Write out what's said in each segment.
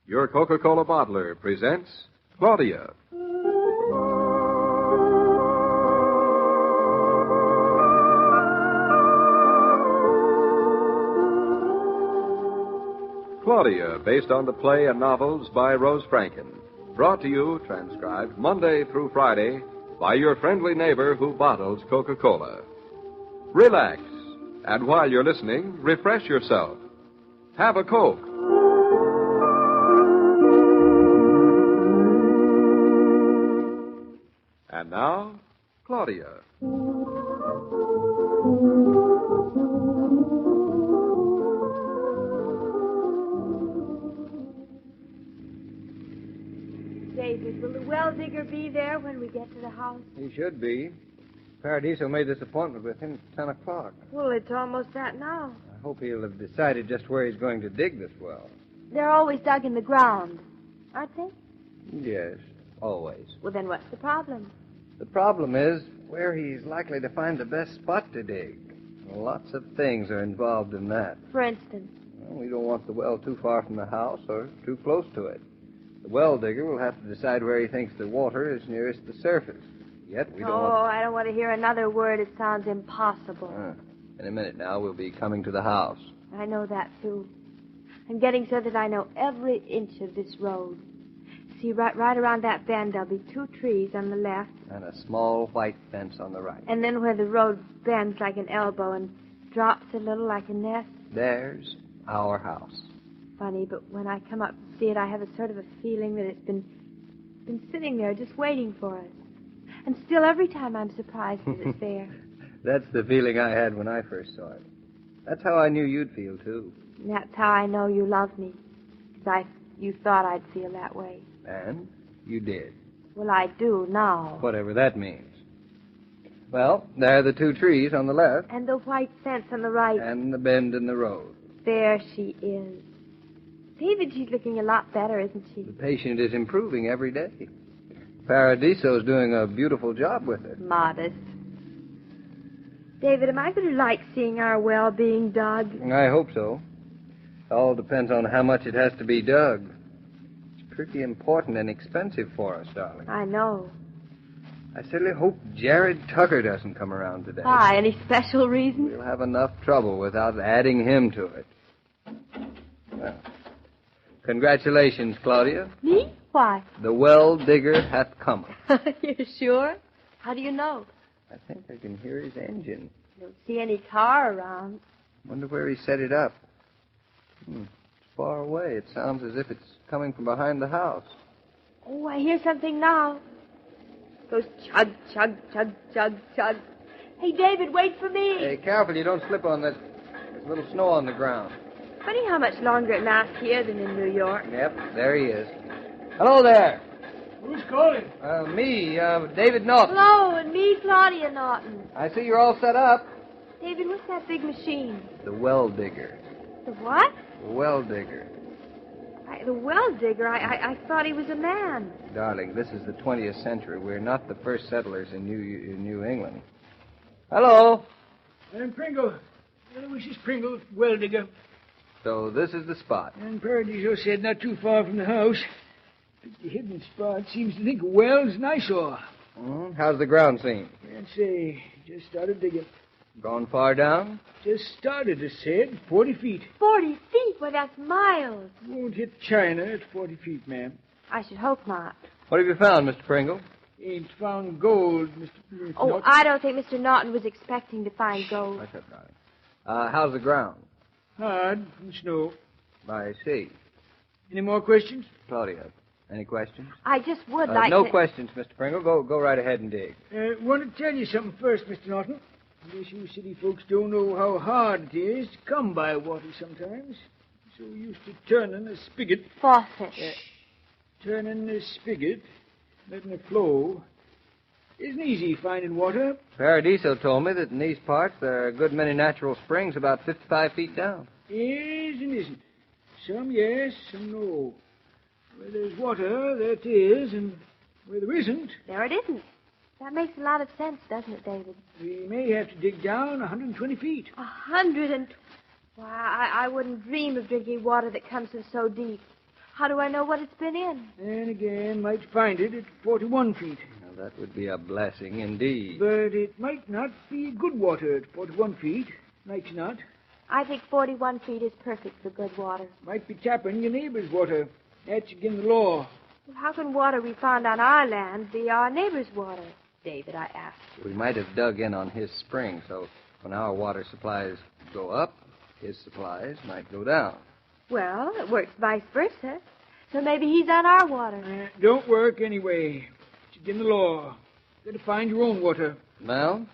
Your Coca-Cola bottler presents Claudia. Claudia, based on the play and novels by Rose Franken. Brought to you, transcribed, Monday through Friday by your friendly neighbor who bottles Coca-Cola. Relax, and while you're listening, refresh yourself. Have a Coke. And now, Claudia. David, will the well digger be there when we get to the house? He should be. Paradiso made this appointment with him at 10 o'clock. Well, it's almost that now. I hope he'll have decided just where he's going to dig this well. They're always dug in the ground, aren't they? Yes, always. Well, then what's the problem? The problem is where he's likely to find the best spot to dig. Lots of things are involved in that. For instance? Well, we don't want the well too far from the house or too close to it. The well digger will have to decide where he thinks the water is nearest the surface. Yet we don't want... I don't want to hear another word. It sounds impossible. In a minute now, we'll be coming to the house. I know that, too. I'm getting so that I know every inch of this road. See, right around that bend, there'll be 2 trees on the left. And a small white fence on the right. And then where the road bends like an elbow and drops a little like a nest. There's our house. Funny, but when I come up to see it, I have a sort of a feeling that it's been sitting there just waiting for us. And still, every time I'm surprised that it's there. That's the feeling I had when I first saw it. That's how I knew you'd feel, too. And that's how I know you love me. Because you thought I'd feel that way. And you did. Well, I do now. Whatever that means. Well, there are the 2 trees on the left. And the white fence on the right. And the bend in the road. There she is. David, she's looking a lot better, isn't she? The patient is improving every day. Paradiso's doing a beautiful job with her. Modest. David, am I going to like seeing our well being dug? I hope so. All depends on how much it has to be dug. It's pretty important and expensive for us, darling. I know. I certainly hope Jared Tucker doesn't come around today. Why, any special reason? We'll have enough trouble without adding him to it. Well, congratulations, Claudia. Me? Why? The well digger hath come. You're sure? How do you know? I think I can hear his engine. I don't see any car around. Wonder where he set it up. It's far away. It sounds as if it's coming from behind the house. Oh, I hear something now. Goes chug, chug, chug, chug, chug. Hey, David, wait for me. Hey, careful, you don't slip on this. There's a little snow on the ground. Funny how much longer it lasts here than in New York. Yep, there he is. Hello there. Who's calling? Me, David Naughton. Hello, and me, Claudia Naughton. I see you're all set up. David, what's that big machine? The well digger. The what? The well digger. The well digger? I thought he was a man. Darling, this is the 20th century. We're not the first settlers in New England. Hello. I'm Pringle. Mrs. Pringle, well digger. So this is the spot. And Paradiso said not too far from the house. The hidden spot seems to think a well's an eyesore. How's the ground seem? Can't say. Just started digging. Gone far down? Just started, as said, 40 feet. 40 feet? Well, that's miles. Won't hit China at 40 feet, ma'am. I should hope not. What have you found, Mr. Pringle? Ain't found gold, Mr. Oh, Naughton. I don't think Mr. Naughton was expecting to find gold. What's up, darling? How's the ground? Hard and snow. I see. Any more questions? Claudia, any questions? I just would like no to... questions, Mr. Pringle. Go right ahead and dig. Want to tell you something first, Mr. Naughton. I guess you city folks don't know how hard it is to come by water sometimes. So used to turning a spigot. Faucet. Turning a spigot, letting it flow, isn't easy finding water. Paradiso told me that in these parts there are a good many natural springs about 55 feet down. Is and isn't. Some yes, some no. Where there's water, there it is, and where there isn't... There it isn't. That makes a lot of sense, doesn't it, David? We may have to dig down 120 feet. 120... Why, I wouldn't dream of drinking water that comes from so deep. How do I know what it's been in? And again, might find it at 41 feet. Now, that would be a blessing indeed. But it might not be good water at 41 feet. Might's not. I think 41 feet is perfect for good water. Might be tapping your neighbor's water. That's against the law. Well, how can water we found on our land be our neighbor's water? David, I asked. We might have dug in on his spring, so when our water supplies go up, his supplies might go down. Well, it works vice versa. So maybe he's on our water. Don't work anyway. It's against the law. Got to find your own water. Well,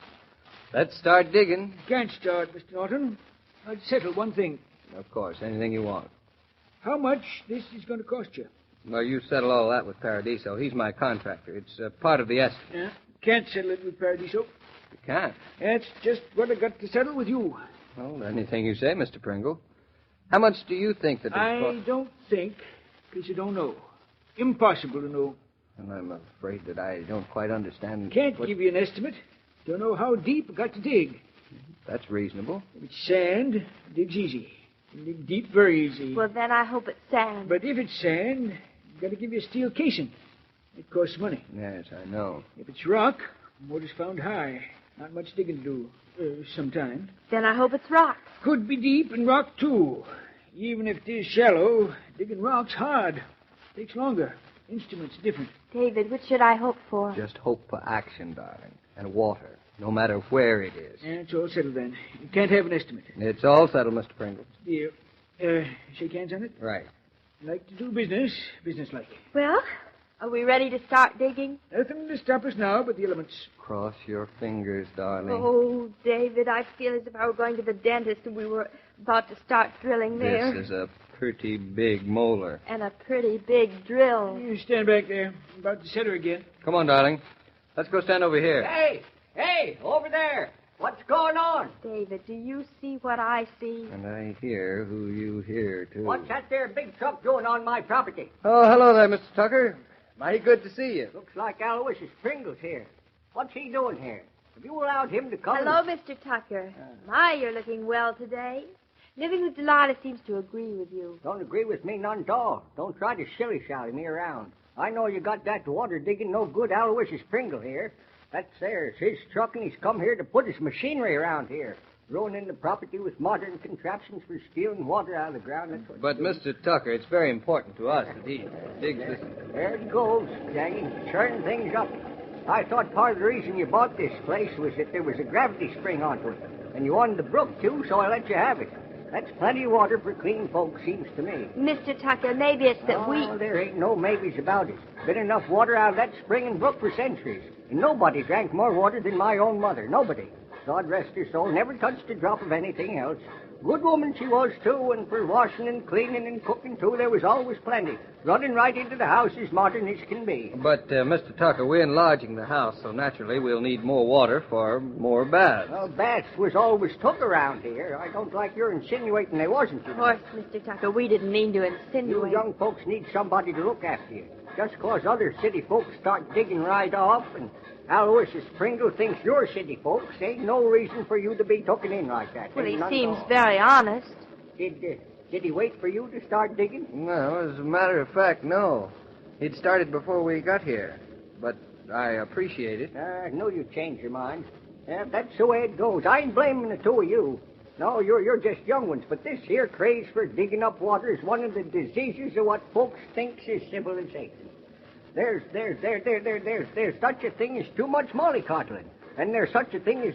let's start digging. Can't start, Mr. Naughton. I'd settle one thing. Of course, anything you want. How much this is going to cost you? Well, you settle all that with Paradiso. He's my contractor. It's part of the estimate. Can't settle it with Paradiso. You can't? That's just what I got to settle with you. Well, anything you say, Mr. Pringle. How much do you think that I don't think, because I don't know. Impossible to know. And I'm afraid that I don't quite understand. Can't give you an estimate. Don't know how deep I got to dig. That's reasonable. If it's sand, dig's easy. You dig deep very easy. Well, then I hope it's sand. But if it's sand, you've got to give you a steel casing. It costs money. Yes, I know. If it's rock, water's found high. Not much digging to do. Sometimes. Then I hope it's rock. Could be deep and rock, too. Even if it is shallow, digging rock's hard. Takes longer. Instruments different. David, which should I hope for? Just hope for action, darling. And water, no matter where it is. It's all settled then. You can't have an estimate. It's all settled, Mr. Pringle. Dear. Shake hands on it? Right. Like to do business. Business-like. Well, are we ready to start digging? Nothing to stop us now but the elements. Cross your fingers, darling. Oh, David, I feel as if I were going to the dentist and we were about to start drilling there. This is a pretty big molar. And a pretty big drill. You stand back there. I'm about to set her again. Come on, darling. Let's go stand over here. Hey, over there. What's going on? David, do you see what I see? And I hear who you hear, too. What's that there big truck doing on my property? Oh, hello there, Mr. Tucker. Mighty good to see you. Looks like Aloysius Pringle's here. What's he doing here? Have you allowed him to come? Hello, Mr. Tucker. My, you're looking well today. Living with Delilah seems to agree with you. Don't agree with me none at all. Don't try to shilly-shally me around. I know you got that water digging no good Aloysius Pringle here. That's there. It's his truck, and he's come here to put his machinery around here. Ruining the property with modern contraptions for stealing water out of the ground. That's what But, Mr. Tucker, it's very important to us that he digs this. There he goes, Jaggy, churning things up. I thought part of the reason you bought this place was that there was a gravity spring onto it. And you wanted the brook, too, so I let you have it. That's plenty of water for clean folks, seems to me. Mr. Tucker, maybe it's that There ain't no maybes about it. Been enough water out of that spring and brook for centuries. And nobody drank more water than my own mother. Nobody. God rest her soul, never touched a drop of anything else. Good woman she was, too, and for washing and cleaning and cooking, too, there was always plenty. Running right into the house as modern as can be. But, Mr. Tucker, we're enlarging the house, so naturally we'll need more water for more baths. Well, baths was always took around here. I don't like your insinuating they wasn't. Of course, Mr. Tucker, we didn't mean to insinuate. You young folks need somebody to look after you. Just 'cause other city folks start digging right off and Aloysius Pringle thinks you're city folks, ain't no reason for you to be taken in like that. Well, he seems very honest. Did he wait for you to start digging? No, as a matter of fact, no. He'd started before we got here. But I appreciate it. I know you changed your mind. Yeah, that's the way it goes. I ain't blaming the two of you. No, you're just young ones, but this here craze for digging up water is one of the diseases of what folks thinks is civilization. There's such a thing as too much mollycoddling. And there's such a thing as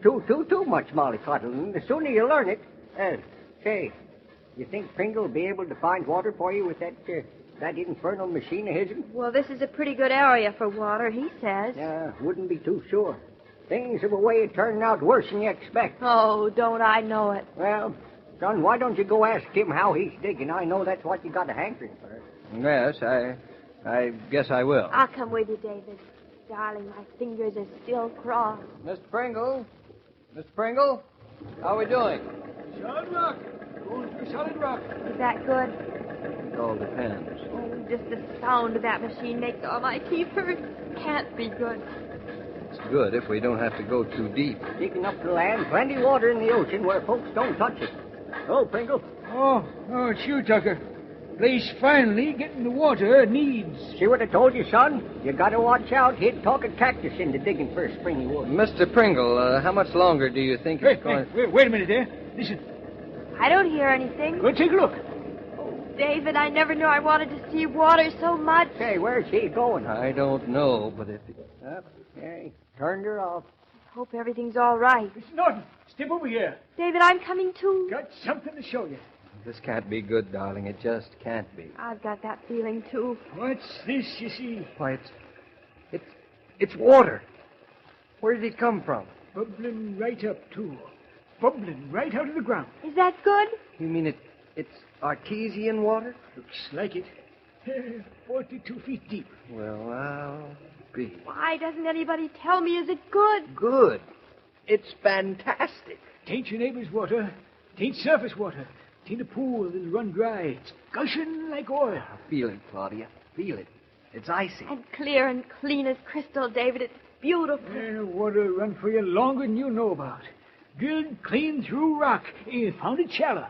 too much mollycoddling. And the sooner you learn it, say, you think Pringle will be able to find water for you with that infernal machine of his? Well, this is a pretty good area for water, he says. Yeah, wouldn't be too sure. Things have a way of turning out worse than you expect. Oh, don't I know it. Well, son, why don't you go ask him how he's digging? I know that's what you got a hankering for. Yes, I guess I will. I'll come with you, David. Darling, my fingers are still crossed. Mr. Pringle? Mr. Pringle? How are we doing? Solid rock. Going for solid rock. Is that good? It all depends. Oh, just the sound of that machine makes all my teeth hurt. Can't be good. It's good if we don't have to go too deep. Digging up the land, plenty water in the ocean where folks don't touch it. Oh, Pringle. Oh, it's you, Tucker. Place finally getting the water it needs. See what I told you, son? You gotta watch out. He'd talk a cactus into digging for springy water. Mr. Pringle, how much longer do you think it's going... Wait a minute there. Listen. I don't hear anything. Go take a look. David, I never knew I wanted to see water so much. Say, where's he going? I don't know, but if... Yeah, he turned her off. Hope everything's all right. Mr. Naughton, step over here. David, I'm coming too. Got something to show you. This can't be good, darling. It just can't be. I've got that feeling too. What's this, you see? Why, it's water. Where did it come from? Bubbling right up, too. Bubbling right out of the ground. Is that good? You mean it's artesian water? Looks like it. 42 feet deep. Well, I'll be. Why doesn't anybody tell me? Is it good? Good. It's fantastic. Tain't your neighbor's water. Tain't surface water. Tain't a pool that'll run dry. It's gushing like oil. Feel it, Claudia. Feel it. It's icy. And clear and clean as crystal, David. It's beautiful. Water run for you longer than you know about. Drilled clean through rock. Found it shallow.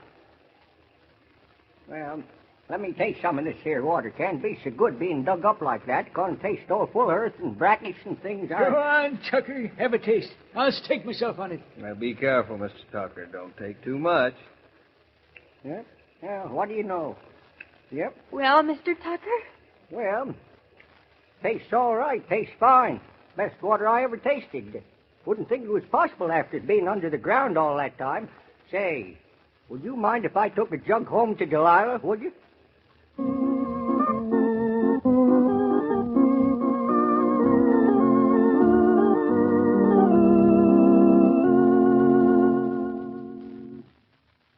Well, let me taste some of this here water. Can't be so good being dug up like that. Gonna taste all full of earth and brackish and things. Go on, Tucker. Have a taste. I'll stake myself on it. Well, be careful, Mr. Tucker. Don't take too much. Yep. Yeah, what do you know? Yep. Well, Mr. Tucker? Well, tastes all right. Tastes fine. Best water I ever tasted. Wouldn't think it was possible after it being under the ground all that time. Say, would you mind if I took a jug home to Delilah, would you?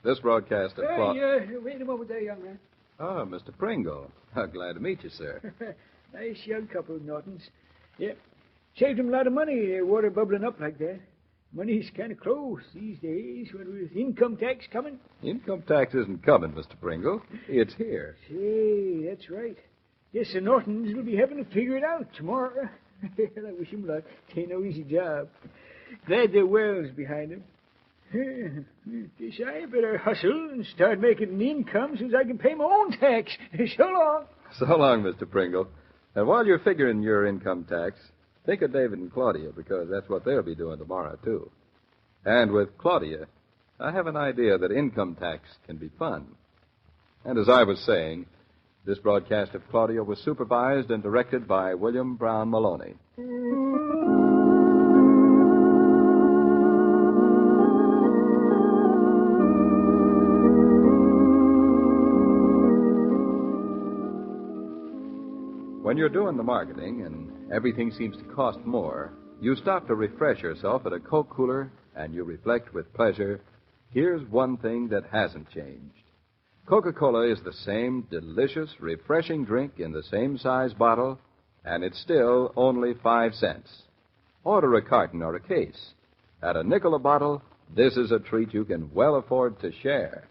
This broadcast of Wait a moment there, young man. Oh, Mr. Pringle. Glad to meet you, sir. Nice young couple, Naughton's. Yep. Saved him a lot of money, water bubbling up like that. Money's kind of close these days, what with income tax coming. Income tax isn't coming, Mr. Pringle. It's here. Say, that's right. Yes, the Naughton's will be having to figure it out tomorrow. I wish him luck. It ain't no easy job. Glad their well's behind him. Guess I better hustle and start making an income so I can pay my own tax. So long. So long, Mr. Pringle. And while you're figuring your income tax, think of David and Claudia, because that's what they'll be doing tomorrow, too. And with Claudia, I have an idea that income tax can be fun. And as I was saying, this broadcast of Claudia was supervised and directed by William Brown Meloney. When you're doing the marketing and everything seems to cost more, you stop to refresh yourself at a Coke cooler and you reflect with pleasure, here's one thing that hasn't changed. Coca-Cola is the same delicious, refreshing drink in the same size bottle, and it's still only 5 cents. Order a carton or a case. At a nickel a bottle, this is a treat you can well afford to share.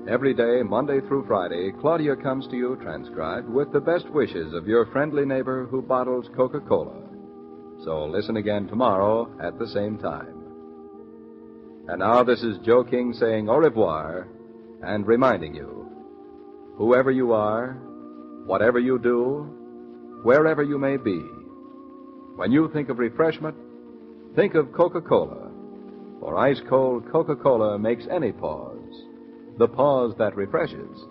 Every day, Monday through Friday, Claudia comes to you transcribed with the best wishes of your friendly neighbor who bottles Coca-Cola. So listen again tomorrow at the same time. And now this is Joe King saying au revoir and reminding you, whoever you are, whatever you do, wherever you may be, when you think of refreshment, think of Coca-Cola. For ice-cold Coca-Cola makes any pause the pause that refreshes.